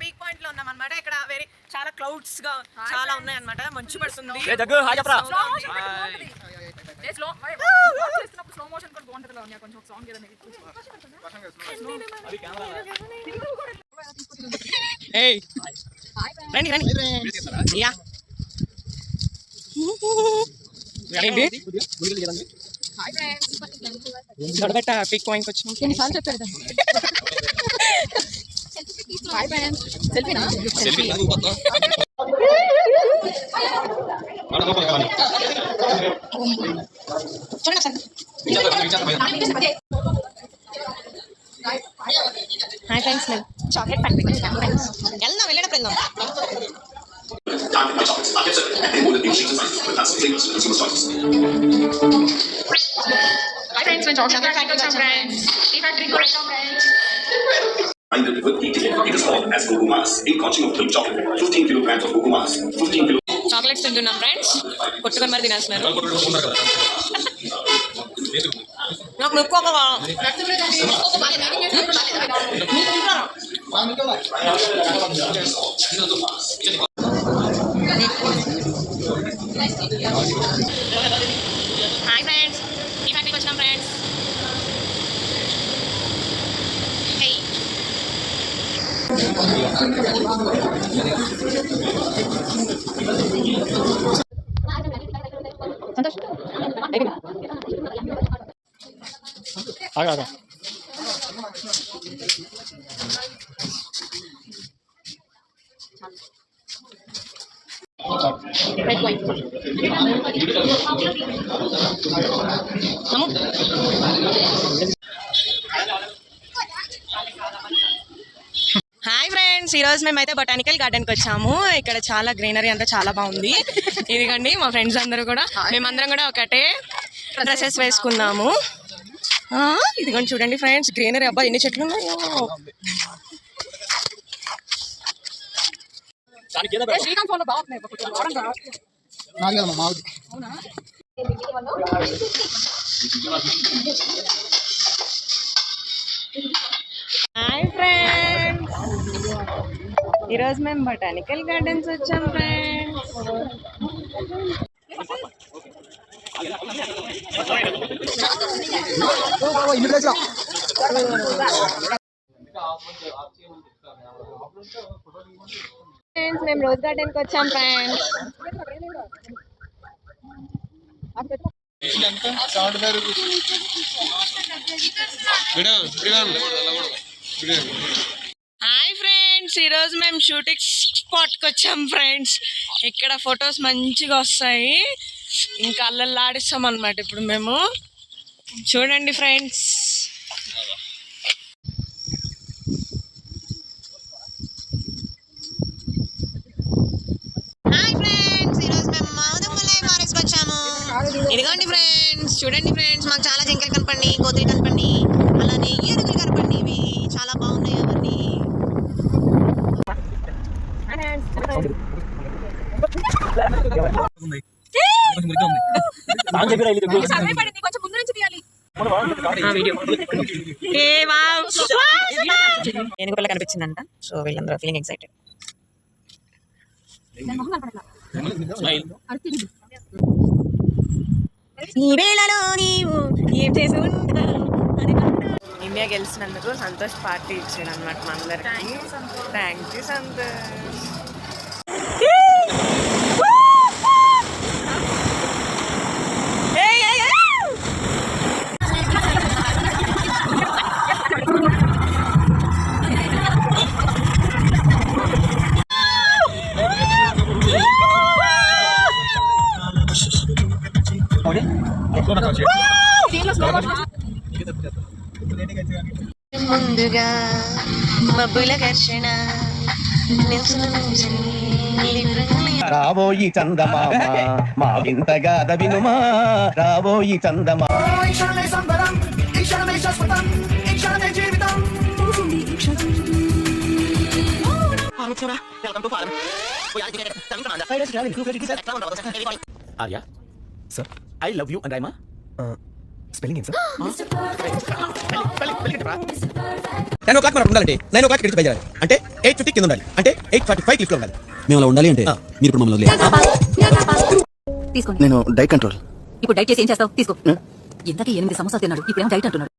Peak point లో ఉన్నాం అనమాట. ఇక్కడ వేరే చాలా క్లౌడ్స్ గా చాలా ఉన్నాయి అనమాట. మంచు పడుతుంది. దొడబెట్ట పీక్ పాయింట్ వచ్చి ఎన్నిసార్లు చెప్పారు? హాయ్ ఫ్రెండ్స్, సెల్ఫీనా? సెల్ఫీ హాయ్ ఫ్రెండ్స్, మేము చాక్లెట్ ఫ్యాక్టరీకి వచ్చాము ఫ్రెండ్స్. వెళ్దాం, వెళ్ళేటప్పుడు వెళ్దాం. హాయ్ ఫ్రెండ్స్, మేము చాక్లెట్ ఫ్యాక్టరీకి వచ్చాము ఫ్రెండ్స్. ఈ ఫ్యాక్టరీకి కూడా వచ్చాము friends. as Gogumas, a coaching of milk chocolate, 15 kilograms of Gogumas, 15 kg. Chocolates తింటున్నాం ఫ్రెండ్స్. కొట్టుకొని మరి తినేస్తున్నారు. నాకు నొక్కోక హాయ్ ఫ్రెండ్స్, ఈ ఫ్యాక్టరీకి వచ్చినాం ఫ్రెండ్స్. సంతోష్ ఆగా రెడ్ వైట్ హాయ్ ఫ్రెండ్స్, ఈరోజు మేమైతే బొటానికల్ గార్డెన్కి వచ్చాము. ఇక్కడ చాలా గ్రీనరీ అంతా చాలా బాగుంది. ఇదిగండి మా ఫ్రెండ్స్ అందరూ కూడా, మేమందరం కూడా ఒకటే డ్రెస్సెస్ వేసుకున్నాము. ఇదిగోండి చూడండి ఫ్రెండ్స్, గ్రీనరీ. అబ్బా ఎన్ని చెట్లు ఉన్నాయో. హాయ్ ఫ్రెండ్స్, ఈరోజు మేము బొటానికల్ గార్డెన్స్ వచ్చాం ఫ్రెండ్స్. ఫ్రెండ్స్, మేము రోజ్ గార్డెన్కి వచ్చాం ఫ్రెండ్స్. హాయ్ ఫ్రెండ్స్, ఈరోజు మేము షూటింగ్ స్పాట్కి వచ్చాం ఫ్రెండ్స్. ఇక్కడ ఫొటోస్ మంచిగా వస్తాయి. ఇంకా అల్లల్లాడిస్తాం అనమాట ఇప్పుడు మేము. చూడండి ఫ్రెండ్స్. హాయ్ ఫ్రెండ్స్, ఈరోజు మేము మాధవమలై ఫారెస్ట్కి వచ్చాము. ఇదిగోండి ఫ్రెండ్స్, చూడండి ఫ్రెండ్స్, మాకు చాలా జింకలు కనపండి, కోతులు కనపండి, అలానే ఏనుగులు కనపండి. ఇవి చాలా బాగున్నాయి అవన్నీ. ఏనుగు పిల్ల కనిపించిందంట. సో వీళ్ళందరూ ఫీలింగ్ ఎక్సైటెడ్. ఇండియా గెలిచినందుకు సంతోష్ పార్టీ ఇచ్చాడు అనమాట మా అందరికి. Thank you Santosh. ముందుగా మబ్బుల ఘర్షణ రాబోయి చందమామ మా వింతగా వినుమా రాబోయి చందమా Arya sir I love you and Raima spelling ఏం సార్ 10 o'clock మనం ఉండాలంటే 9 o'clock కింద బయలుదేరాలి అంటే 8:50 కింద ఉండాలి అంటే 8:45 లిఫ్ట్ లో ఉండాలి. మేము అలా ఉండాలి అంటే మీరు ఇప్పుడు మమ్మల్ని వదిలేయాలి. తీసుకోండి. నేను డైట్ కంట్రోల్. ఇప్పుడు డైట్ చేసి ఏం చేస్తావు? తీసుకో. ఇంతకీ 8 సమోసాలు తిన్నాడు, ఇప్పుడేమో డైట్ అంటున్నాడు.